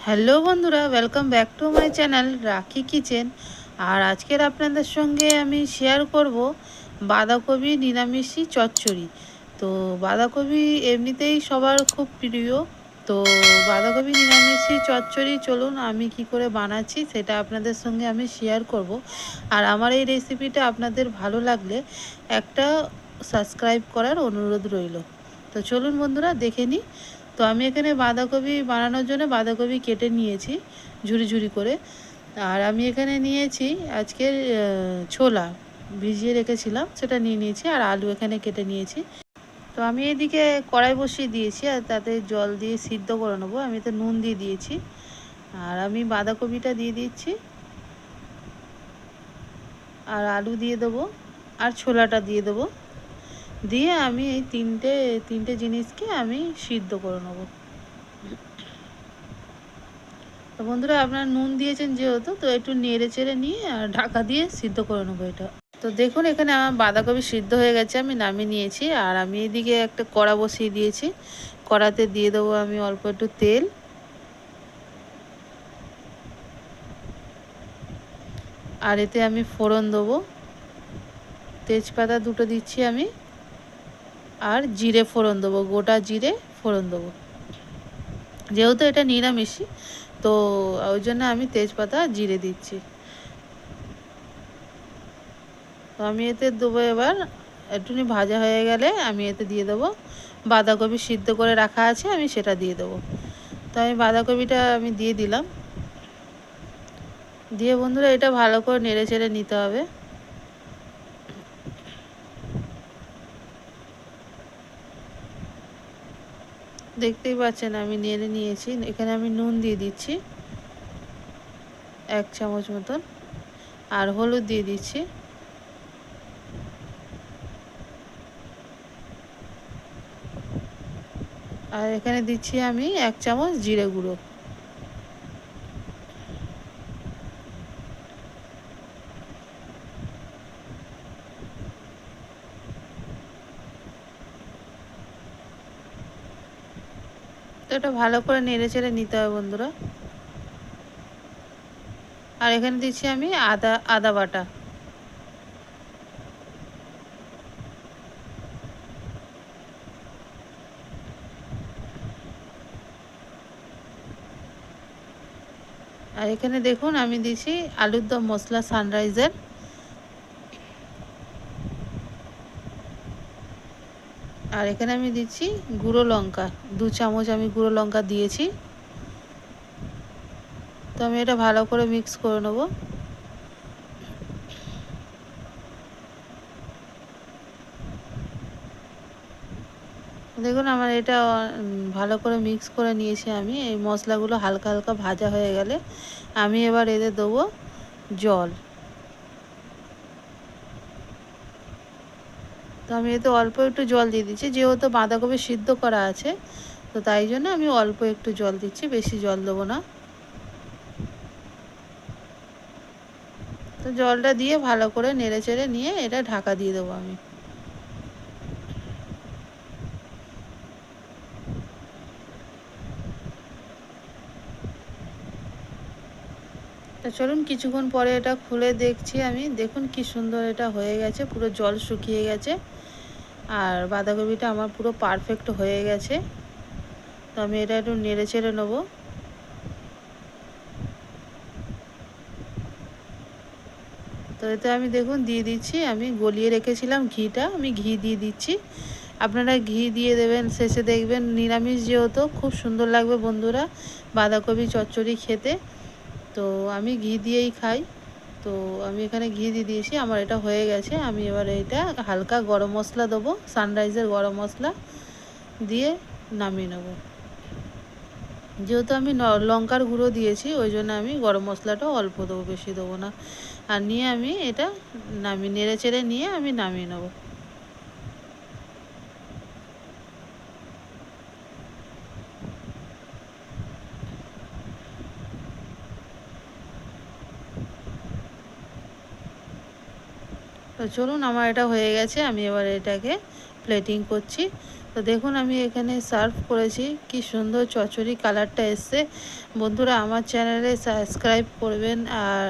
Hello বন্ধুরা, welcome back to my channel রাখি kitchen. আর আজকের আপনাদের সঙ্গে আমি শেয়ার করব বাঁধাকপি নিরামিষি চচ্চড়ি। তো বাঁধাকপি এমনিতেই সবার খুব প্রিয়। তো বাঁধাকপি নিরামিষি চচ্চড়ি চলুন আমি কি করে বানাচ্ছি সেটা আপনাদের সঙ্গে আমি শেয়ার করব। আর আমার এই রেসিপিটা আপনাদের ভালো লাগলে একটা সাবস্ক্রাইব করার অনুরোধ রইল। তো চলুন বন্ধুরা দেখে নিই। তো আমি এখানে বাঁধাকপি বানানোর জন্য বাঁধাকপি কেটে নিয়েছি ঝুরি ঝুরি করে। আর আমি এখানে নিয়েছি আজকের ছোলা ভিজিয়ে রেখেছিলাম, সেটা নিয়ে নিয়েছি। আর আলু এখানে কেটে নিয়েছি। তো আমি এদিকে কড়াই বসিয়ে দিয়েছি আর তাতে জল দিয়ে সিদ্ধ করে নেবো। আমি তো নুন দিয়ে দিয়েছি। আর আমি বাঁধাকপিটা দিয়ে দিচ্ছি, আর আলু দিয়ে দেবো, আর ছোলাটা দিয়ে দেবো। দিয়ে আমি এই তিনটে জিনিসকে আমি সিদ্ধ করে নেবো। তো বন্ধুরা, আপনারা নুন দিয়েছেন যেহেতু, তো একটু নেড়ে চেড়ে নিয়ে আর ঢাকা দিয়ে সিদ্ধ করে নেবো এটা। তো দেখুন এখানে আমার বাঁধাকপি সিদ্ধ হয়ে গেছে, আমি নামিয়ে নিয়েছি। আর আমি এদিকে একটা কড়া বসিয়ে দিয়েছি। কড়াতে দিয়ে দেবো আমি অল্প একটু তেল। আর এতে আমি ফোড়ন দেবো, তেজপাতা দুটো দিচ্ছি আমি। আর জিরে ফোড়ন দেবো, গোটা জিরে ফোড়ন দেবো। যেহেতু এটা নিরামিষই, তো ওই জন্য আমি তেজপাতা জিরে দিচ্ছি। তো আমি এতে দেবো এবার, একটুখানি ভাজা হয়ে গেলে আমি এতে দিয়ে দেবো বাঁধাকপি সিদ্ধ করে রাখা আছে, আমি সেটা দিয়ে দেবো। তো আমি বাঁধাকপিটা আমি দিয়ে দিলাম। দিয়ে বন্ধুরা এটা ভালো করে নেড়ে চেড়ে নিতে হবে। দেখতেই পাচ্ছেন আমি নেড়ে নিয়েছি। এখানে আমি নুন দিয়ে দিচ্ছি 1 চামচ মতন, আর হলুদ দিয়ে দিচ্ছি। আর এখানে দিচ্ছি আমি 1 চামচ জিরে গুঁড়ো। তো এটা ভালো করে নেড়ে চেড়ে নিতে হবে বন্ধুরা। আর এখানে দিচ্ছি আমি আদা বাটা। আর এখানে দেখুন আমি দিচ্ছি আলুর দম মশলা সানরাইজের। আর এখানে আমি দিচ্ছি গুঁড়ো লঙ্কা, 2 চামচ আমি গুঁড়ো লঙ্কা দিয়েছি। তো আমি এটা ভালো করে মিক্স করে নেব। দেখুন আমার এটা ভালো করে মিক্স করে নিয়েছি আমি। এই মশলাগুলো হালকা হালকা ভাজা হয়ে গেলে আমি এবার এতে দেবো জল। তো আমি এতে অল্প একটু জল দিয়ে দিচ্ছি, যেহেতু বাঁধাকপি সিদ্ধ করা আছে, তো তাই জন্য আমি অল্প একটু জল দিচ্ছি, বেশি জল দেবো না। তো জলটা দিয়ে ভালো করে নেড়ে চেড়ে নিয়ে এটা ঢাকা দিয়ে দেবো আমি। তা চলুন কিছুক্ষণ পরে এটা খুলে দেখছি আমি। দেখুন কি সুন্দর এটা হয়ে গেছে, পুরো জল শুকিয়ে গেছে। আর বাঁধাকপিটা আমার পুরো পারফেক্ট হয়ে গেছে। তো আমি এটা একটু নেড়ে চেড়ে নেবো। তো এতে আমি দেখুন দিয়ে দিচ্ছি, আমি গলিয়ে রেখেছিলাম ঘিটা, আমি ঘি দিয়ে দিচ্ছি। আপনারা ঘি দিয়ে দেবেন শেষে, দেখবেন নিরামিষ যেহেতু খুব সুন্দর লাগবে বন্ধুরা বাঁধাকপি চচ্চড়ি খেতে। তো আমি ঘি দিয়েই খাই। তো আমি এখানে ঘি দিয়ে দিয়েছি, আমার এটা হয়ে গেছে। আমি এবার এটা হালকা গরম মশলা দেবো, সানরাইজের গরম মশলা দিয়ে নামিয়ে নেব। যেহেতু আমি লঙ্কার গুঁড়ো দিয়েছি, ওই জন্য আমি গরম মশলাটাও অল্প দেবো, বেশি দেবো না। আর নিয়ে আমি এটা নেড়ে চেড়ে নিয়ে আমি নামিয়ে নেব। তো চলুন আমার এটা হয়ে গেছে, আমি এবার এটাকে প্লেটিং করছি। তো দেখুন আমি এখানে সার্ভ করেছি, কি সুন্দর চচ্চড়ি কালারটা এসছে। বন্ধুরা আমার চ্যানেলে সাবস্ক্রাইব করবেন আর